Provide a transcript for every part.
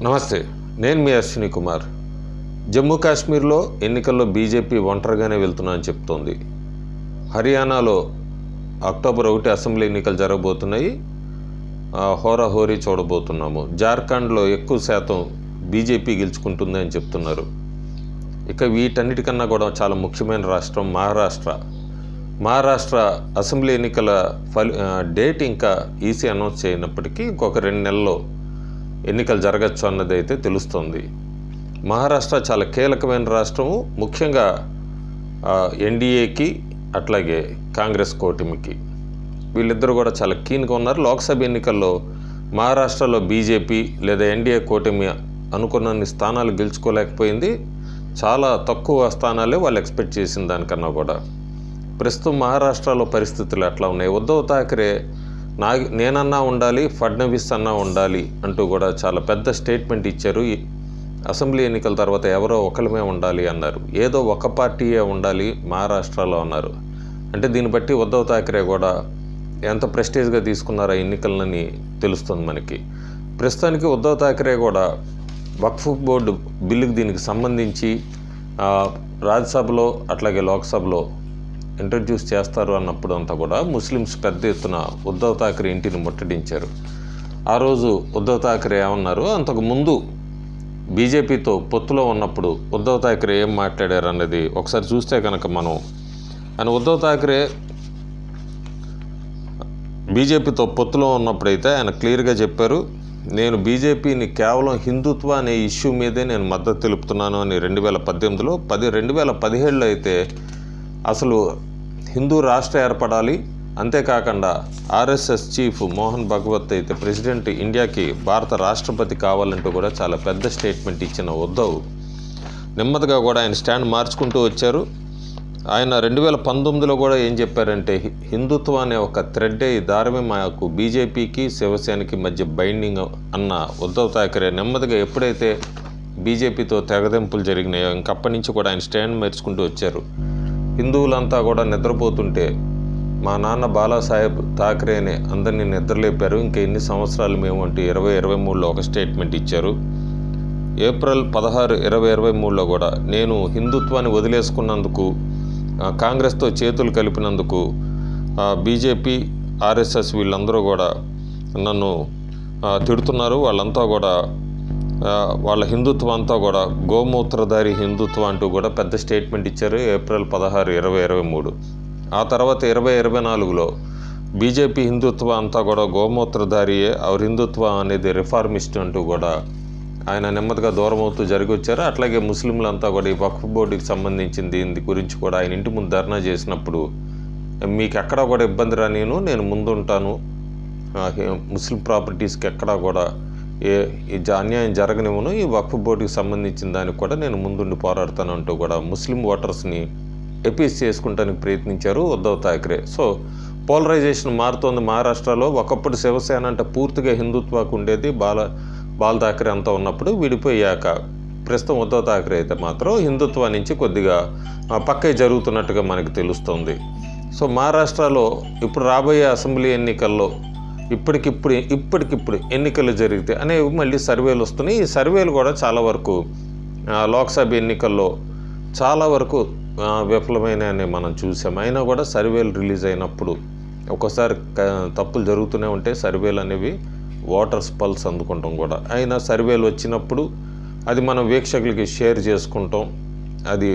నమస్తే, నేను మీ అశ్విని కుమార్. జమ్మూ కాశ్మీర్లో ఎన్నికల్లో బీజేపీ ఒంటరిగానే వెళ్తున్నా అని చెప్తోంది. హర్యానాలో అక్టోబర్ 1 అసెంబ్లీ ఎన్నికలు జరగబోతున్నాయి. హోరాహోరీ చూడబోతున్నాము. జార్ఖండ్లో ఎక్కువ శాతం బీజేపీ గెలుచుకుంటుంది అని చెప్తున్నారు. ఇక వీటన్నిటికన్నా కూడా చాలా ముఖ్యమైన రాష్ట్రం మహారాష్ట్ర అసెంబ్లీ ఎన్నికల డేట్ ఇంకా ఈసీ అనౌన్స్ చేయనప్పటికీ ఇంకొక 2 నెలల్లో ఎన్నికలు జరగచ్చు అన్నది అయితే తెలుస్తోంది. మహారాష్ట్ర చాలా కీలకమైన రాష్ట్రము, ముఖ్యంగా ఎన్డీఏకి అట్లాగే కాంగ్రెస్ కూటమికి. వీళ్ళిద్దరూ కూడా చాలా కీన్గా ఉన్నారు. లోక్సభ ఎన్నికల్లో మహారాష్ట్రలో బీజేపీ లేదా ఎన్డీఏ కూటమి అనుకున్నన్ని స్థానాలు గెలుచుకోలేకపోయింది. చాలా తక్కువ స్థానాలే వాళ్ళు ఎక్స్పెక్ట్ చేసిన దానికన్నా కూడా. ప్రస్తుతం మహారాష్ట్రలో పరిస్థితులు ఎట్లా ఉన్నాయి? ఉద్ధవ్ ఠాక్రే నేనన్నా ఉండాలి, ఫడ్నవీస్ అన్నా ఉండాలి అంటూ కూడా చాలా పెద్ద స్టేట్మెంట్ ఇచ్చారు. అసెంబ్లీ ఎన్నికల తర్వాత ఎవరో ఒకరిమే ఉండాలి అన్నారు. ఏదో ఒక పార్టీయే ఉండాలి మహారాష్ట్రలో అన్నారు. అంటే దీన్ని బట్టి ఉద్ధవ్ ఠాక్రే కూడా ఎంత ప్రెస్టేజ్గా తీసుకున్నారో ఎన్నికలని తెలుస్తుంది మనకి. ప్రస్తుతానికి ఉద్ధవ్ ఠాక్రే కూడా వక్ఫ్ బోర్డు బిల్లుకి దీనికి సంబంధించి రాజ్యసభలో అట్లాగే లోక్సభలో ఇంట్రడ్యూస్ చేస్తారు అన్నప్పుడు అంతా కూడా ముస్లిమ్స్ పెద్ద ఎత్తున ఉద్ధవ్ ఠాక్రే ఇంటిని ముట్టడించారు. ఆ రోజు ఉద్ధవ్ ఠాక్రే ఏమన్నారు, అంతకుముందు బీజేపీతో పొత్తులో ఉన్నప్పుడు ఉద్ధవ్ ఠాక్రే ఏం మాట్లాడారు అన్నది ఒకసారి చూస్తే కనుక ఉద్ధవ్ ఠాక్రే బీజేపీతో పొత్తులో ఉన్నప్పుడైతే ఆయన క్లియర్గా చెప్పారు, నేను బీజేపీని కేవలం హిందుత్వ అనే ఇష్యూ మీదే నేను మద్దతు తెలుపుతున్నాను అని 2018లో 2017లో అయితే అసలు హిందూ రాష్ట్ర ఏర్పడాలి, అంతేకాకుండా ఆర్ఎస్ఎస్ చీఫ్ మోహన్ భగవత్ అయితే ప్రెసిడెంట్ ఇండియాకి భారత రాష్ట్రపతి కావాలంటూ కూడా చాలా పెద్ద స్టేట్మెంట్ ఇచ్చిన ఉద్ధవ్ నెమ్మదిగా కూడా ఆయన స్టాండ్ మార్చుకుంటూ వచ్చారు. ఆయన 2019లో కూడా ఏం చెప్పారంటే, హిందుత్వం అనే ఒక థ్రెడ్డే ఈ దారమే మాకు బీజేపీకి శివసేనకి మధ్య బైండింగ్ అన్న ఉద్ధవ్ ఠాక్రే నెమ్మదిగా ఎప్పుడైతే బీజేపీతో తెగదెంపులు జరిగినాయో ఇంకప్పటి నుంచి కూడా ఆయన స్టాండ్ మార్చుకుంటూ వచ్చారు. హిందువులంతా కూడా నిద్రపోతుంటే మా నాన్న బాలాసాహెబ్ ఠాక్రేనే అందరినీ నిద్రలేపారు, ఇంకా ఎన్ని సంవత్సరాలు మేము అంటూ 2023లో ఒక స్టేట్మెంట్ ఇచ్చారు. ఏప్రిల్ 16, 2023లో కూడా నేను హిందుత్వాన్ని వదిలేసుకున్నందుకు, కాంగ్రెస్తో చేతులు కలిపినందుకు బీజేపీ ఆర్ఎస్ఎస్ వీళ్ళందరూ కూడా నన్ను తిడుతున్నారు. వాళ్ళంతా కూడా వాళ్ళ హిందుత్వం అంతా కూడా గోమూత్రధారి హిందుత్వం అంటూ కూడా పెద్ద స్టేట్మెంట్ ఇచ్చారు ఏప్రిల్ 16, 2023. ఆ తర్వాత 2024లో బీజేపీ హిందుత్వం అంతా కూడా గోమూత్రధారియే, అవర్ హిందుత్వ అనేది రిఫార్మిస్ట్ అంటూ కూడా ఆయన నెమ్మదిగా దూరం అవుతూ జరిగి వచ్చారు. అట్లాగే ముస్లింలంతా కూడా ఈ వక్ఫ్ బోర్డుకి సంబంధించింది దీని గురించి కూడా ఆయన ఇంటి ముందు ధర్నా చేసినప్పుడు, మీకు ఎక్కడా కూడా ఇబ్బంది రా, నేను ముందుంటాను, ముస్లిం ప్రాపర్టీస్కి ఎక్కడా కూడా అన్యాయం జరగనివ్వను, ఈ వక్ఫ్ బోర్డుకి సంబంధించిన దానికి కూడా నేను ముందుండి పోరాడతాను అంటూ కూడా ముస్లిం ఓటర్స్ని ఎపీస్ చేసుకుంటానికి ప్రయత్నించారు ఉద్ధవ్ ఠాక్రే. సో పోలరైజేషన్ మారుతోంది మహారాష్ట్రలో. ఒకప్పుడు శివసేన అంటే పూర్తిగా హిందుత్వాకు ఉండేది, బాల్ ఠాక్రే అంతా ఉన్నప్పుడు విడిపోయాక ప్రస్తుతం ఉద్ధవ్ ఠాక్రే అయితే మాత్రం హిందుత్వ నుంచి కొద్దిగా పక్కే జరుగుతున్నట్టుగా మనకు తెలుస్తుంది. సో మహారాష్ట్రలో ఇప్పుడు రాబోయే అసెంబ్లీ ఎన్నికల్లో ఇప్పటికిప్పుడు ఎన్నికలు జరిగితే అనేవి మళ్ళీ సర్వేలు వస్తున్నాయి. ఈ సర్వేలు కూడా చాలా వరకు లోక్సభ ఎన్నికల్లో చాలా వరకు విఫలమైనని మనం చూసాం. అయినా కూడా సర్వేలు రిలీజ్ అయినప్పుడు ఒక్కోసారి తప్పులు జరుగుతూనే ఉంటాయి. సర్వేలు అనేవి ఓటర్స్ పల్స్ అందుకుంటాం కూడా. అయినా సర్వేలు వచ్చినప్పుడు అది మనం వీక్షకులకి షేర్ చేసుకుంటాం. అది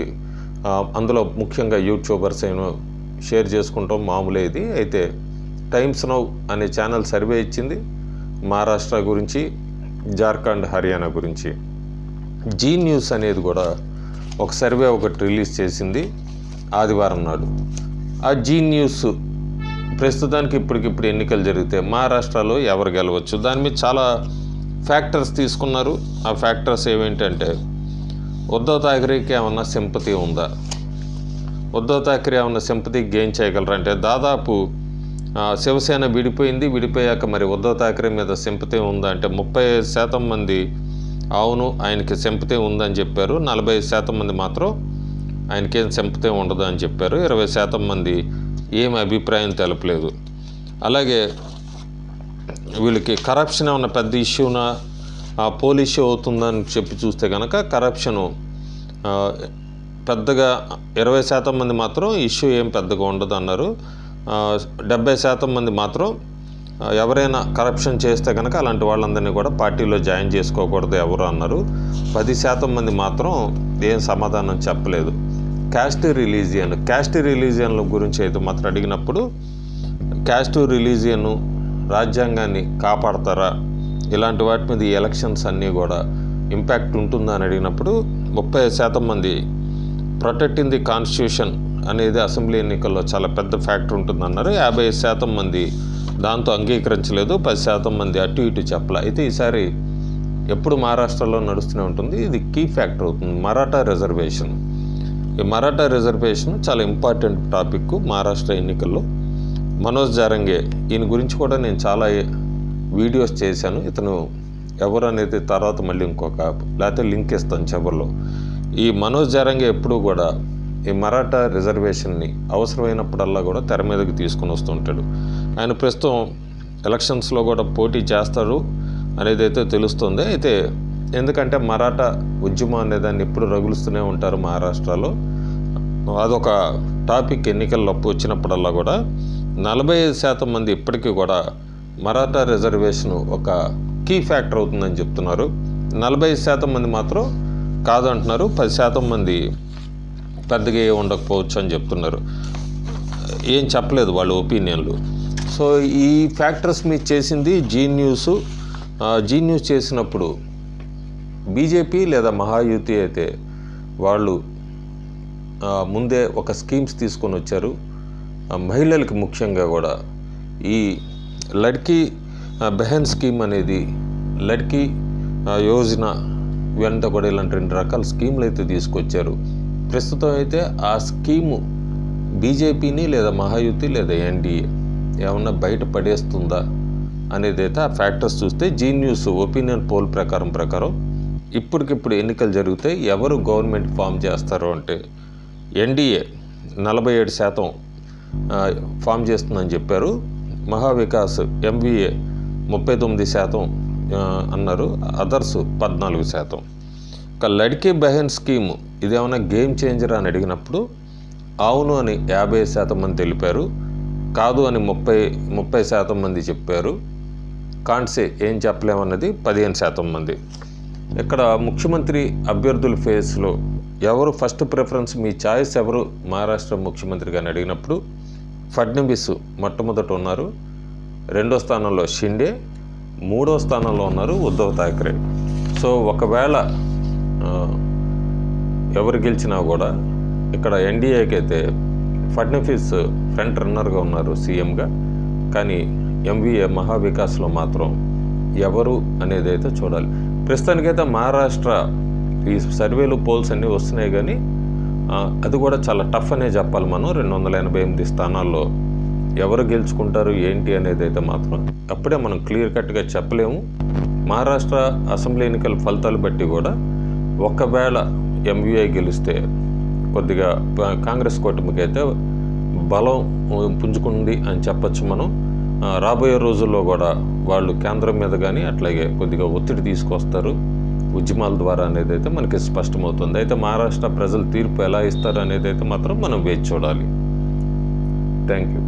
అందులో ముఖ్యంగా యూట్యూబర్స్ అయినా షేర్ చేసుకుంటాం, మామూలే ఇది. అయితే టైమ్స్ నౌ అనే ఛానల్ సర్వే ఇచ్చింది మహారాష్ట్ర గురించి, జార్ఖండ్, హర్యానా గురించి. జీ న్యూస్ అనేది కూడా ఒక సర్వే ఒకటి రిలీజ్ చేసింది ఆదివారం నాడు. ఆ జీ న్యూస్ ప్రస్తుతానికి ఇప్పటికిప్పుడు ఎన్నికలు జరిగితే మహారాష్ట్రలో ఎవరు గెలవచ్చు దాని మీద చాలా ఫ్యాక్టర్స్ తీసుకున్నారు. ఆ ఫ్యాక్టర్స్ ఏమేంటంటే, ఉద్ధవ్ ఠాక్రేకి ఏమన్నా సింపతి ఉందా, ఉద్ధవ్ ఠాక్రే ఏమన్నా సింపతి గెయిన్ చేయగలరంటే, దాదాపు శివసేన విడిపోయాక మరి ఉద్ధవ్ ఠాక్రే మీద సింపతి ఉందా అంటే 35% మంది అవును ఆయనకి సింపతి ఉందని చెప్పారు, 40% మంది మాత్రం ఆయనకేం సింపతి ఉండదు అని చెప్పారు, 20% మంది ఏమి అభిప్రాయం తెలపలేదు. అలాగే వీళ్ళకి కరప్షన్ ఏమన్నా పెద్ద ఇష్యూనా పోల్ ఇష్యూ అవుతుందని చెప్పి చూస్తే కనుక కరప్షను పెద్దగా 20% మంది మాత్రం ఇష్యూ ఏం పెద్దగా ఉండదు అన్నారు. 70% మంది మాత్రం ఎవరైనా కరప్షన్ చేస్తే కనుక అలాంటి వాళ్ళందరినీ కూడా పార్టీలో జాయిన్ చేసుకోకూడదు ఎవరు అన్నారు. 10% మంది మాత్రం ఏం సమాధానం చెప్పలేదు. క్యాస్ట్ రిలీజియన్ల గురించి అయితే మాత్రం అడిగినప్పుడు క్యాస్ట్ రిలీజియన్ రాజ్యాంగాన్ని కాపాడతారా, ఇలాంటి వాటి మీద ఈ ఎలక్షన్స్ అన్నీ కూడా ఇంపాక్ట్ ఉంటుందా అని అడిగినప్పుడు 30% మంది ప్రొటెక్టింగ్ ది కాన్స్టిట్యూషన్ అనేది అసెంబ్లీ ఎన్నికల్లో చాలా పెద్ద ఫ్యాక్టర్ ఉంటుందన్నారు. 50% మంది దాంతో అంగీకరించలేదు. 10% మంది అటు ఇటు చెప్పలే. అయితే ఈసారి ఎప్పుడు మహారాష్ట్రలో నడుస్తూనే ఉంటుంది. ఇది కీ ఫ్యాక్టర్ అవుతుంది. మరాఠా రిజర్వేషన్. ఈ మరాఠా రిజర్వేషన్ చాలా ఇంపార్టెంట్ టాపిక్ మహారాష్ట్ర ఎన్నికల్లో. మనోజ్ జారంగే ఈయన గురించి కూడా నేను చాలా వీడియోస్ చేశాను. ఇతను ఎవరు అనేది తర్వాత మళ్ళీ లేకపోతే లింక్ ఇస్తాను చివరిలో. ఈ మనోజ్ జారంగే ఎప్పుడూ కూడా ఈ మరాఠా రిజర్వేషన్ని అవసరమైనప్పుడల్లా కూడా తెర మీదకి తీసుకుని వస్తుంటాడు. ఆయన ప్రస్తుతం ఎలక్షన్స్లో కూడా పోటీ చేస్తారు అనేది అయితే తెలుస్తుంది. అయితే ఎందుకంటే మరాఠా ఉద్యమం అనేదాన్ని ఎప్పుడు రగులుస్తూనే ఉంటారు మహారాష్ట్రలో. అదొక టాపిక్ ఎన్నికల్లో వచ్చినప్పుడల్లా కూడా 45% మంది ఇప్పటికీ కూడా మరాఠా రిజర్వేషన్ ఒక కీ ఫ్యాక్టర్ అవుతుందని చెప్తున్నారు. 45% మంది మాత్రం కాదంటున్నారు. 10% మంది పెద్దగా ఏ ఉండకపోవచ్చు అని చెప్తున్నారు. ఏం చెప్పలేదు వాళ్ళ ఒపీనియన్లు. సో ఈ ఫ్యాక్టర్స్ మీద చేసింది జీ న్యూస్. జీ న్యూస్ చేసినప్పుడు బీజేపీ లేదా మహాయుతి అయితే వాళ్ళు ముందే ఒక స్కీమ్స్ తీసుకొని వచ్చారు. మహిళలకి ముఖ్యంగా కూడా ఈ లడ్కీ బెహన్ స్కీమ్ అనేది, లడ్కీ యోజన, ఇవంతా కూడా ఇలాంటి 2 రకాల స్కీములు అయితే తీసుకొచ్చారు. ప్రస్తుతం అయితే ఆ స్కీము బీజేపీని లేదా మహాయుతి లేదా ఎన్డీఏ ఏమన్నా బయట పడేస్తుందా అనేది అయితే ఆ ఫ్యాక్టర్స్ చూస్తే జీ న్యూస్ ఒపీనియన్ పోల్ ప్రకారం ఇప్పటికిప్పుడు ఎన్నికలు జరిగితే ఎవరు గవర్నమెంట్ ఫామ్ చేస్తారు అంటే ఎన్డీఏ 47% ఫామ్ చేస్తుందని చెప్పారు. మహావికాస్ ఎంవీఏ 39% అన్నారు. అదర్స్ 14%. ఒక లడ్కీ బెహన్ స్కీము ఇదేమన్నా గేమ్ చేంజర్ అని అడిగినప్పుడు అవును అని 50% మంది తెలిపారు. కాదు అని 30% మంది చెప్పారు. కాన్సే ఏం చెప్పలేమన్నది 15% మంది. ఇక్కడ ముఖ్యమంత్రి అభ్యర్థుల ఫేస్లో ఎవరు ఫస్ట్ ప్రిఫరెన్స్, మీ ఛాయిస్ ఎవరు మహారాష్ట్ర ముఖ్యమంత్రిగా అని అడిగినప్పుడు ఫడ్నవీస్ మొట్టమొదట ఉన్నారు. 2వ స్థానంలో షిండే, 3వ స్థానంలో ఉన్నారు ఉద్ధవ్ థాకరే. సో ఒకవేళ ఎవరు గెలిచినా కూడా ఇక్కడ ఎన్డీఏకి అయితే ఫడ్నవీస్ ఫ్రంట్ రన్నర్గా ఉన్నారు సీఎంగా. కానీ ఎంవీఏ మహావికాస్లో మాత్రం ఎవరు అనేది అయితే చూడాలి. ప్రస్తుతానికైతే మహారాష్ట్ర ఈ సర్వేలు పోల్స్ అన్నీ వస్తున్నాయి కానీ అది కూడా చాలా టఫ్ అనే చెప్పాలి. మనం 288 స్థానాల్లో ఎవరు గెలుచుకుంటారు ఏంటి అనేది అయితే మాత్రం అప్పుడే మనం క్లియర్ కట్గా చెప్పలేము. మహారాష్ట్ర అసెంబ్లీ ఎన్నికల ఫలితాలు బట్టి కూడా ఒకవేళ ఎంవీఐ గెలిస్తే కొద్దిగా కాంగ్రెస్ కూటమికి అయితే బలం పుంజుకుంది అని చెప్పచ్చు మనం. రాబోయే రోజుల్లో కూడా వాళ్ళు కేంద్రం మీద కానీ అట్లాగే కొద్దిగా ఒత్తిడి తీసుకొస్తారు ఉద్యమాల ద్వారా అనేది అయితే మనకి స్పష్టమవుతుంది. అయితే మహారాష్ట్ర ప్రజలు తీర్పు ఎలా ఇస్తారు అనేది అయితే మాత్రం మనం వేచి చూడాలి. Thank you.